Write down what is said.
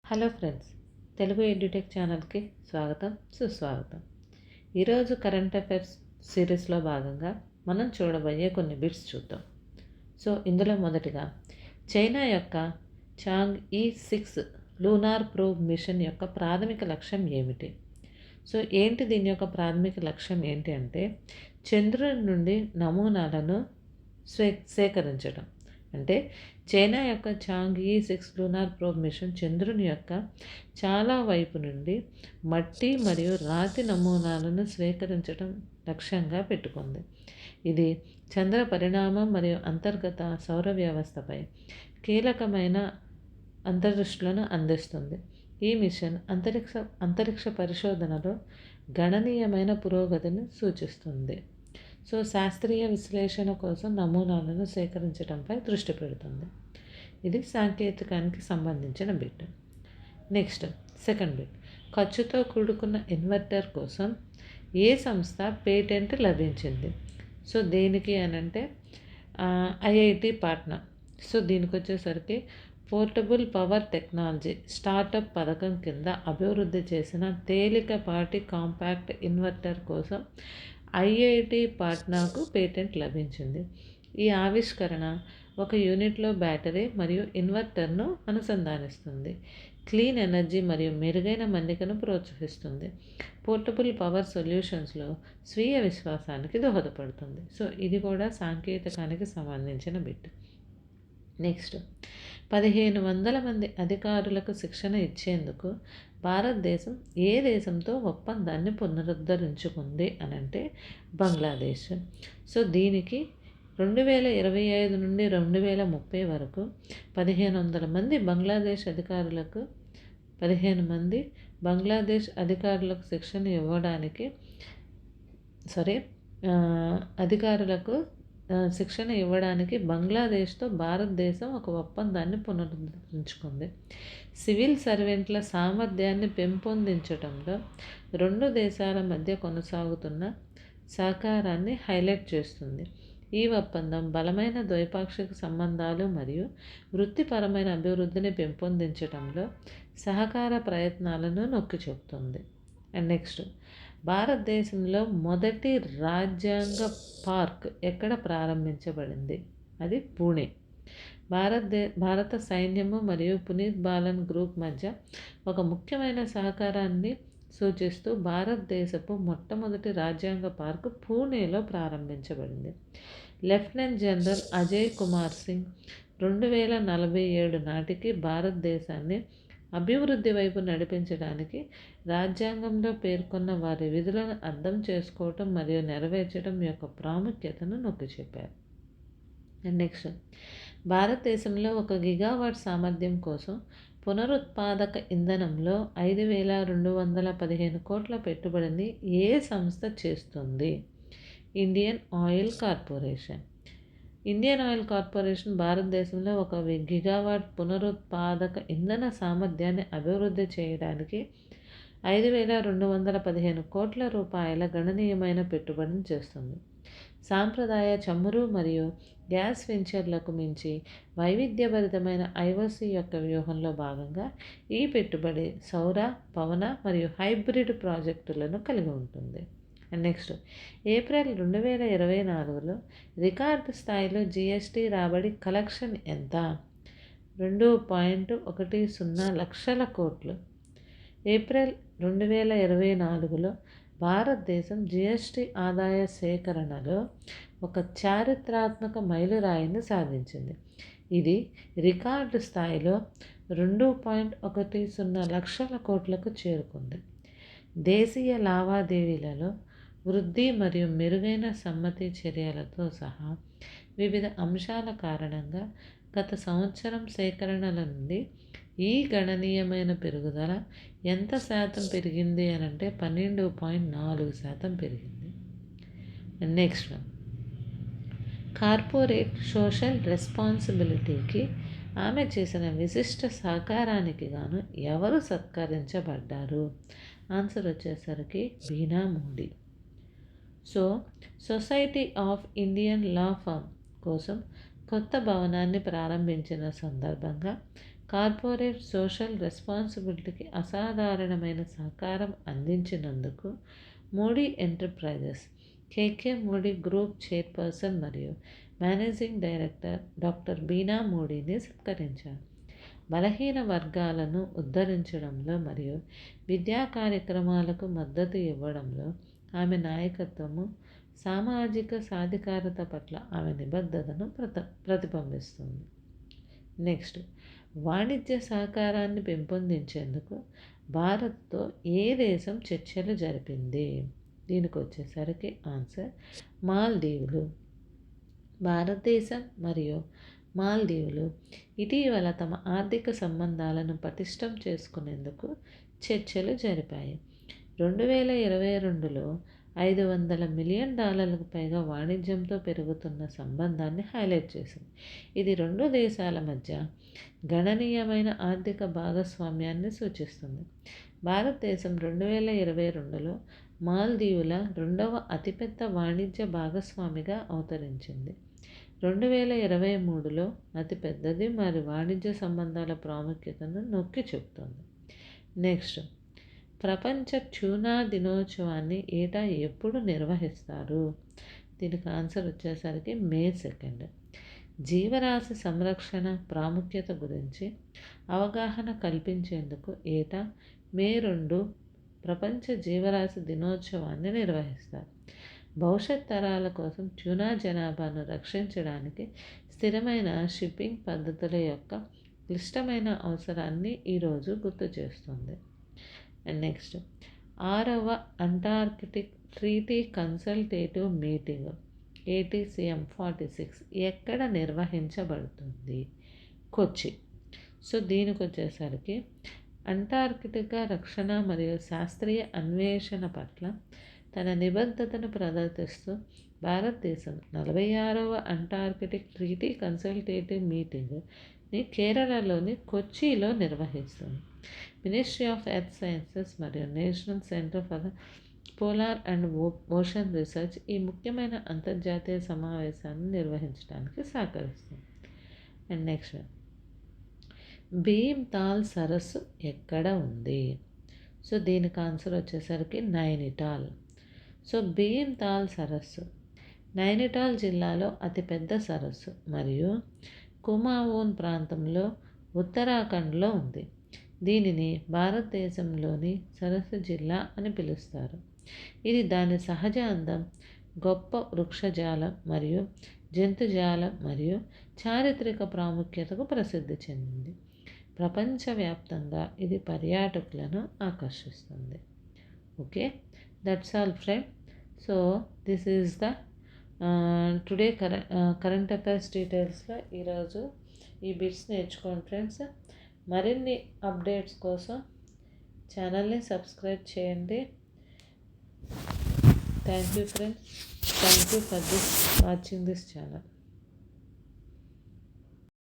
Hello friends, Telugu edutech ఛానల్కి స్వాగతం, సుస్వాగతం. ఈరోజు కరెంట్ అఫైర్స్ సిరీస్లో భాగంగా మనం చూడబోయే కొన్ని బిట్స్ చూద్దాం. ఇందులో మొదటిగా చైనా యొక్క చాంగ్ ఈ6 లూనార్ ప్రోబ్ మిషన్ యొక్క ప్రాథమిక లక్ష్యం ఏమిటి? ఏంటి దీని యొక్క ప్రాథమిక లక్ష్యం ఏంటి అంటే చంద్రుని నుండి నమూనాలను సేకరించడం. అంటే చైనా యొక్క చాంగ్ ఈ6 లూనార్ ప్రోబ్ మిషన్ చంద్రుని యొక్క చాలా వైపు నుండి మట్టి మరియు రాతి నమూనాలను స్వీకరించడం లక్ష్యంగా పెట్టుకుంది. ఇది చంద్ర పరిణామం మరియు అంతర్గత సౌర వ్యవస్థపై కీలకమైన అంతర్దృష్టులను అందిస్తుంది. ఈ మిషన్ అంతరిక్ష పరిశోధనలో గణనీయమైన పురోగతిని సూచిస్తుంది. శాస్త్రీయ విశ్లేషణ కోసం నమూనాలను సేకరించడంపై దృష్టి పెడుతుంది. ఇది సాంకేతికానికి సంబంధించిన బిట్. నెక్స్ట్ సెకండ్ బిట్, ఖర్చుతో కూడుకున్న ఇన్వర్టర్ కోసం ఏ సంస్థ పేటెంట్ లభించింది? దేనికి అనంటే ఐఐటి పాట్నా. దీనికి వచ్చేసరికి పోర్టబుల్ పవర్ టెక్నాలజీ స్టార్టప్ పథకం కింద అభివృద్ధి చేసిన తేలికపాటి కాంపాక్ట్ ఇన్వర్టర్ కోసం ఐఐటి పాట్నాకు పేటెంట్ లభించింది. ఈ ఆవిష్కరణ ఒక యూనిట్లో బ్యాటరీ మరియు ఇన్వర్టర్ను అనుసంధానిస్తుంది, క్లీన్ ఎనర్జీ మరియు మెరుగైన మన్నికను ప్రోత్సహిస్తుంది, పోర్టబుల్ పవర్ సొల్యూషన్స్లో స్వీయ విశ్వాసానికి దోహదపడుతుంది. ఇది కూడా సాంకేతికానికి సంబంధించిన బిట్. నెక్స్ట్, 1500 మంది అధికారులకు శిక్షణ ఇచ్చేందుకు భారతదేశం ఏ దేశంతో ఒప్పందాన్ని పునరుద్ధరించుకుంది అనంటే బంగ్లాదేశ్. దీనికి 2025 నుండి 2030 వరకు 1500 మంది బంగ్లాదేశ్ అధికారులకు శిక్షణ ఇవ్వడానికి బంగ్లాదేశ్తో భారతదేశం ఒక ఒప్పందాన్ని పునరుద్ధరించుకుంది. సివిల్ సర్వెంట్ల సామర్థ్యాన్ని పెంపొందించడంలో రెండు దేశాల మధ్య కొనసాగుతున్న సహకారాన్ని హైలైట్ చేస్తుంది. ఈ ఒప్పందం బలమైన ద్వైపాక్షిక సంబంధాలు మరియు వృత్తిపరమైన అభివృద్ధిని పెంపొందించడంలో సహకార ప్రయత్నాలను నొక్కి చెబుతుంది. అండ్ నెక్స్ట్, భారతదేశంలో మొదటి రాజ్యాంగ పార్క్ ఎక్కడ ప్రారంభించబడింది? అది పూణే. భారత సైన్యము మరియు పునీత్ బాలన్ గ్రూప్ మధ్య ఒక ముఖ్యమైన సహకారాన్ని సూచిస్తూ భారతదేశపు మొట్టమొదటి రాజ్యాంగ పార్కు పూణేలో ప్రారంభించబడింది. లెఫ్టినెంట్ జనరల్ అజయ్ కుమార్ సింగ్ 2047 నాటికి భారతదేశాన్ని అభివృద్ధి వైపు నడిపించడానికి రాజ్యాంగంలో పేర్కొన్న వారి విధులను అర్థం చేసుకోవటం మరియు నెరవేర్చడం యొక్క ప్రాముఖ్యతను నొక్కి చెప్పారు. నెక్స్ట్, భారతదేశంలో 1 గిగావాట్ సామర్థ్యం కోసం పునరుత్పాదక ఇంధనంలో 5215 కోట్ల పెట్టుబడిని ఏ సంస్థ చేస్తుంది? Indian oil corporation. Indian oil corporation భారతదేశంలో 1 గిగావాట్ పునరుత్పాదక ఇంధన సామర్థ్యాన్ని అభివృద్ధి చేయడానికి 5215 కోట్ల రూపాయల గణనీయమైన పెట్టుబడిని చేస్తుంది. సాంప్రదాయ చమురు మరియు గ్యాస్ వెంచర్లకు మించి వైవిధ్యభరితమైన ఐఓసి యొక్క వ్యూహంలో భాగంగా ఈ పెట్టుబడి సౌర, పవన మరియు హైబ్రిడ్ ప్రాజెక్టులను కలిగి ఉంటుంది. నెక్స్ట్, ఏప్రిల్ 2024లో రికార్డు స్థాయిలో జిఎస్టీ రాబడి కలెక్షన్ ఎంత? 2.10 లక్షల కోట్లు. ఏప్రిల్ 2024లో భారతదేశం జిఎస్టీ ఆదాయ సేకరణలో ఒక చారిత్రాత్మక మైలురాయిని సాధించింది. ఇది రికార్డు స్థాయిలో 2.10 లక్షల కోట్లకు చేరుకుంది. దేశీయ లావాదేవీలలో వృద్ధి మరియు మెరుగైన సమ్మతి చర్యలతో సహా వివిధ అంశాల కారణంగా గత సంవత్సరం సేకరణల నుండి ఈ గణనీయమైన పెరుగుదల ఎంత శాతం పెరిగింది అనంటే 12.4% పెరిగింది. నెక్స్ట్, కార్పొరేట్ సోషల్ రెస్పాన్సిబిలిటీకి ఆమె చేసిన విశిష్ట సహకారానికి గాను ఎవరు సత్కరించబడ్డారు? ఆన్సర్ వచ్చేసరికి Bina Modi. Society of Indian law firm కోసం కొత్త భవనాన్ని ప్రారంభించిన సందర్భంగా కార్పొరేట్ సోషల్ రెస్పాన్సిబిలిటీకి అసాధారణమైన సహకారం అందించినందుకు మోడీ ఎంటర్ప్రైజెస్ కేకే మోడీ గ్రూప్ చైర్పర్సన్ మరియు మేనేజింగ్ డైరెక్టర్ డాక్టర్ బీనా మోడీని సత్కరించారు. బలహీన వర్గాలను ఉద్ధరించడంలో మరియు విద్యా కార్యక్రమాలకు మద్దతు ఇవ్వడంలో ఆమె నాయకత్వము సామాజిక సాధికారత పట్ల ఆమె నిబద్ధతను ప్రతిబింబిస్తుంది. నెక్స్ట్, వాణిజ్య సహకారాన్ని పెంపొందించేందుకు భారత్తో ఏ దేశం చర్చలు జరిపింది? దీనికి వచ్చేసరికి ఆన్సర్ మాల్దీవులు. భారతదేశం మరియు మాల్దీవులు ఇటీవల తమ ఆర్థిక సంబంధాలను పటిష్టం చేసుకునేందుకు చర్చలు జరిపాయి. 2022లో $500 మిలియన్ పైగా వాణిజ్యంతో పెరుగుతున్న సంబంధాన్ని హైలైట్ చేసింది. ఇది రెండు దేశాల మధ్య గణనీయమైన ఆర్థిక భాగస్వామ్యాన్ని సూచిస్తుంది. భారతదేశం 2022లో మాల్దీవుల రెండవ అతిపెద్ద వాణిజ్య భాగస్వామిగా అవతరించింది. 2023లో అతిపెద్దది మరియు వాణిజ్య సంబంధాల ప్రాముఖ్యతను నొక్కి చెబుతోంది. నెక్స్ట్, ప్రపంచ ట్యూనా దినోత్సవాన్ని ఏటా ఎప్పుడు నిర్వహిస్తారు? దీనికి ఆన్సర్ వచ్చేసరికి మే 2. జీవరాశి సంరక్షణ ప్రాముఖ్యత గురించి అవగాహన కల్పించేందుకు ఏటా మే 2 ప్రపంచ జీవరాశి దినోత్సవాన్ని నిర్వహిస్తారు. భవిష్యత్ తరాల కోసం ట్యూనా జనాభాను రక్షించడానికి స్థిరమైన షిప్పింగ్ పద్ధతుల యొక్క క్లిష్టమైన అవసరాన్ని ఈరోజు గుర్తు చేస్తుంది. అండ్ నెక్స్ట్, 6వ Antarctic treaty consultative meeting ATCM 46 ఎక్కడ నిర్వహించబడుతుంది? కొచ్చి. సో దీనికి వచ్చేసరికి అంటార్కిటికా రక్షణ మరియు శాస్త్రీయ అన్వేషణ పట్ల తన నిబద్ధతను ప్రదర్శిస్తూ భారతదేశం 46వ అంటార్కిటిక్ ట్రీటీ కన్సల్టేటివ్ మీటింగ్ని కేరళలోని కొచ్చిలో నిర్వహిస్తుంది. మినిస్ట్రీ ఆఫ్ ఎర్త్ సైన్సెస్ మరియు national centre for polar and ocean research ఈ ముఖ్యమైన అంతర్జాతీయ సమావేశాన్ని నిర్వహించడానికి సహకరిస్తుంది. అండ్ నెక్స్ట్, భీమ్తాల్ సరస్సు ఎక్కడ ఉంది? సో దీనికి ఆన్సర్ వచ్చేసరికి నైనిటాల్. సో భీమ్తాల్ సరస్సు నైనిటాల్ జిల్లాలో అతిపెద్ద సరస్సు మరియు కుమావోన్ ప్రాంతంలో ఉత్తరాఖండ్లో ఉంది. దీనిని భారతదేశంలోని సరస్సు జిల్లా అని పిలుస్తారు. ఇది దాని సహజ అందం, గొప్ప వృక్షజాలం మరియు జంతుజాలం మరియు చారిత్రక ప్రాముఖ్యతకు ప్రసిద్ధి చెందింది. ప్రపంచవ్యాప్తంగా ఇది పర్యాటకులను ఆకర్షిస్తుంది. Okay, that's all friend. So this is the today current affairs డీటెయిల్స్లో ఈరోజు ఈ బిట్స్ నేర్చుకోండి ఫ్రెండ్స్. మరిన్ని అప్డేట్స్ కోసం ఛానల్ని సబ్స్క్రైబ్ చేయండి. Thank you friends. Thank you for watching this channel.